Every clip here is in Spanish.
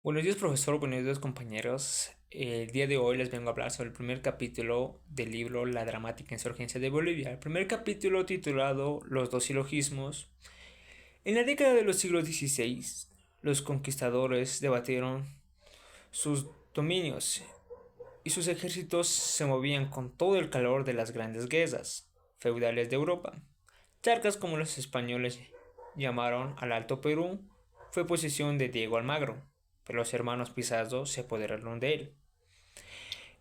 Buenos días, profesor. Buenos días, compañeros. El día de hoy les vengo a hablar sobre el primer capítulo del libro La dramática insurgencia de Bolivia. El primer capítulo titulado Los dos silogismos. En la década de los siglos XVI, los conquistadores debatieron sus dominios y sus ejércitos se movían con todo el calor de las grandes guerras feudales de Europa. Charcas, como los españoles llamaron al Alto Perú, fue posesión de Diego Almagro, pero los hermanos Pizarro se apoderaron de él.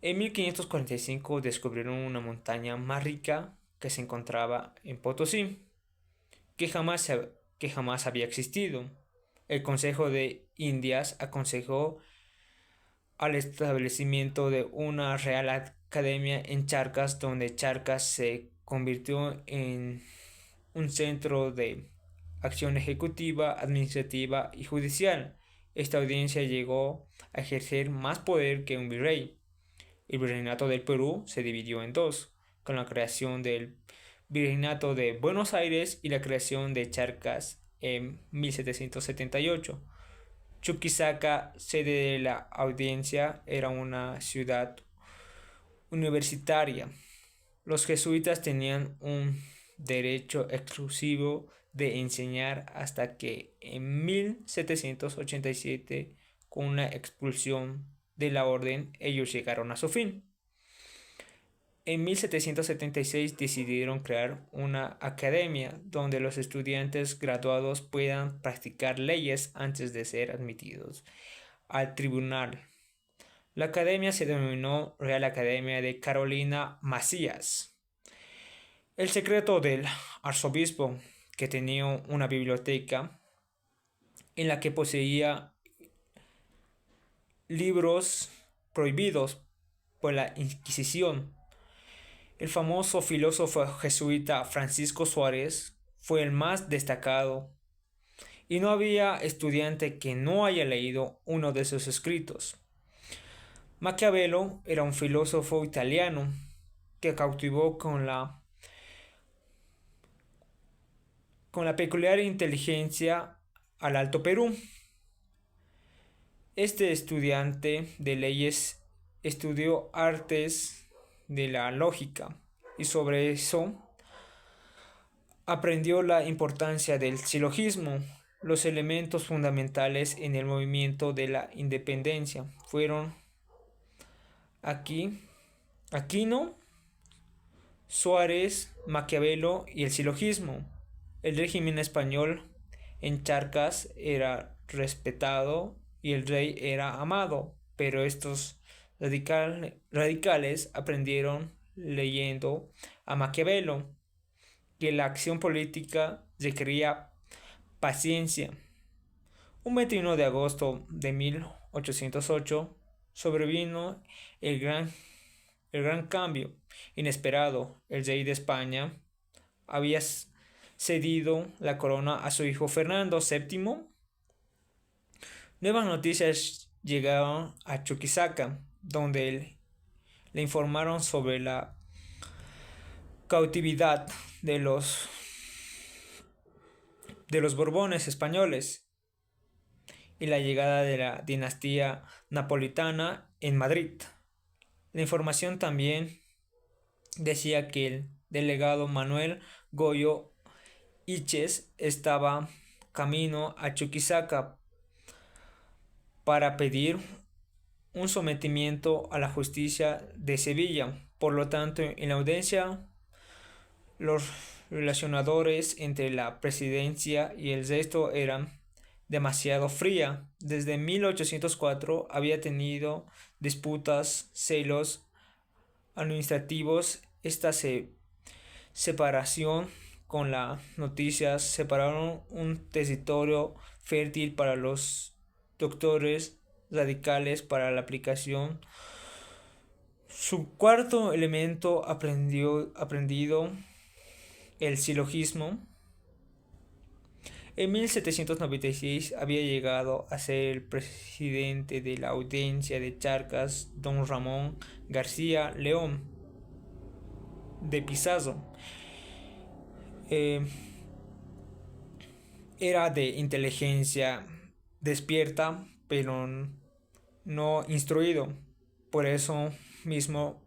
En 1545 descubrieron una montaña más rica que se encontraba en Potosí, que jamás había existido. El Consejo de Indias aconsejó al establecimiento de una Real Academia en Charcas, donde Charcas se convirtió en un centro de acción ejecutiva, administrativa y judicial. Esta audiencia llegó a ejercer más poder que un virrey. El virreinato del Perú se dividió en dos, con la creación del virreinato de Buenos Aires y la creación de Charcas en 1778. Chuquisaca, sede de la audiencia, era una ciudad universitaria. Los jesuitas tenían un derecho exclusivo de enseñar hasta que en 1787, con la expulsión de la orden, ellos llegaron a su fin. En 1776 decidieron crear una academia donde los estudiantes graduados puedan practicar leyes antes de ser admitidos al tribunal. La academia se denominó Real Academia de Carolina Macías. El secreto del arzobispo, que tenía una biblioteca en la que poseía libros prohibidos por la Inquisición. El famoso filósofo jesuita Francisco Suárez fue el más destacado, y no había estudiante que no haya leído uno de sus escritos. Maquiavelo era un filósofo italiano que cautivó con la peculiar inteligencia al Alto Perú. Este estudiante de leyes estudió artes de la lógica y sobre eso aprendió la importancia del silogismo. Los elementos fundamentales en el movimiento de la independencia fueron aquí Aquino, Suárez, Maquiavelo y el silogismo. El régimen español en Charcas era respetado y el rey era amado, pero estos radicales aprendieron leyendo a Maquiavelo que la acción política requería paciencia. Un 21 de agosto de 1808 sobrevino el gran cambio inesperado. El rey de España había cedido la corona a su hijo Fernando VII. Nuevas noticias llegaron a Chuquisaca, donde le informaron sobre la cautividad de los Borbones españoles y la llegada de la dinastía napolitana en Madrid. La información también decía que el delegado Manuel Goyo Iches estaba camino a Chuquisaca para pedir un sometimiento a la justicia de Sevilla. Por lo tanto, en la audiencia, los relacionadores entre la presidencia y el resto eran demasiado fría. Desde 1804 había tenido disputas, celos administrativos. Esta separación con las noticias separaron un territorio fértil para los doctores radicales para la aplicación. Su cuarto elemento aprendido, el silogismo. En 1796 había llegado a ser el presidente de la audiencia de Charcas don Ramón García León de Pizarro. Era de inteligencia despierta, pero no instruido. Por eso mismo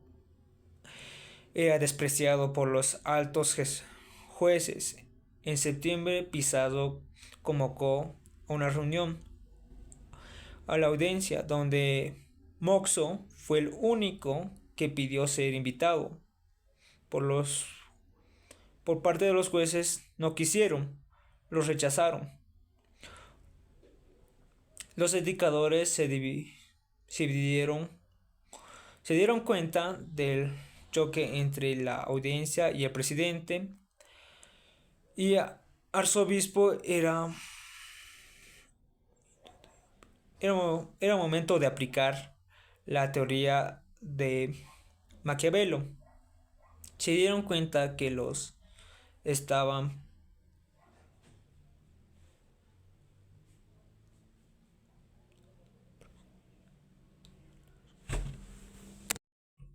era despreciado por los altos jueces. En septiembre, Pizarro convocó a una reunión a la audiencia donde Moxo fue el único que pidió ser invitado. Por parte de los jueces no quisieron, los rechazaron. Los indicadores se dividieron, se dieron cuenta del choque entre la audiencia y el presidente, y arzobispo era momento de aplicar la teoría de Maquiavelo. Se dieron cuenta que estaban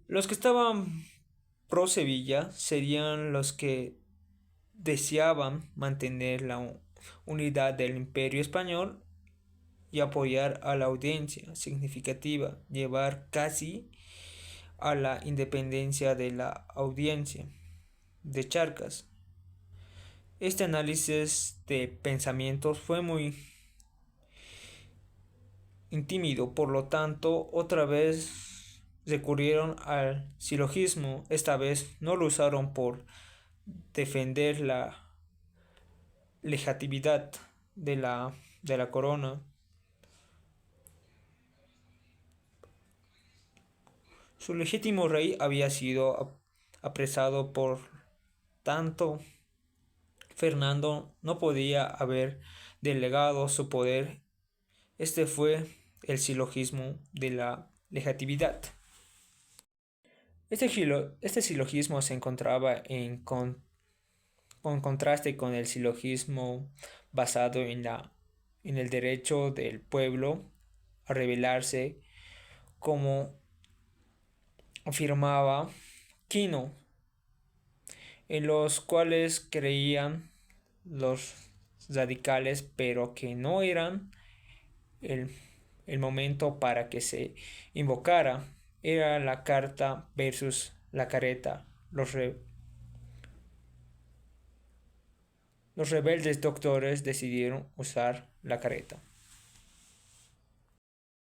los que estaban pro Sevilla serían los que deseaban mantener la unidad del Imperio Español y apoyar a la audiencia significativa, llevar casi a la independencia de la audiencia de Charcas. Este análisis de pensamientos fue muy intímido, por lo tanto, otra vez recurrieron al silogismo. Esta vez no lo usaron por defender la legitimidad de la corona. Su legítimo rey había sido apresado, por tanto Fernando no podía haber delegado su poder. Este fue el silogismo de la legitimidad. Este silogismo se encontraba en contraste con el silogismo basado en el derecho del pueblo a rebelarse, como afirmaba Quino, en los cuales creían los radicales, pero que no eran el momento para que se invocara. Era la carta versus la careta. Los rebeldes doctores decidieron usar la careta.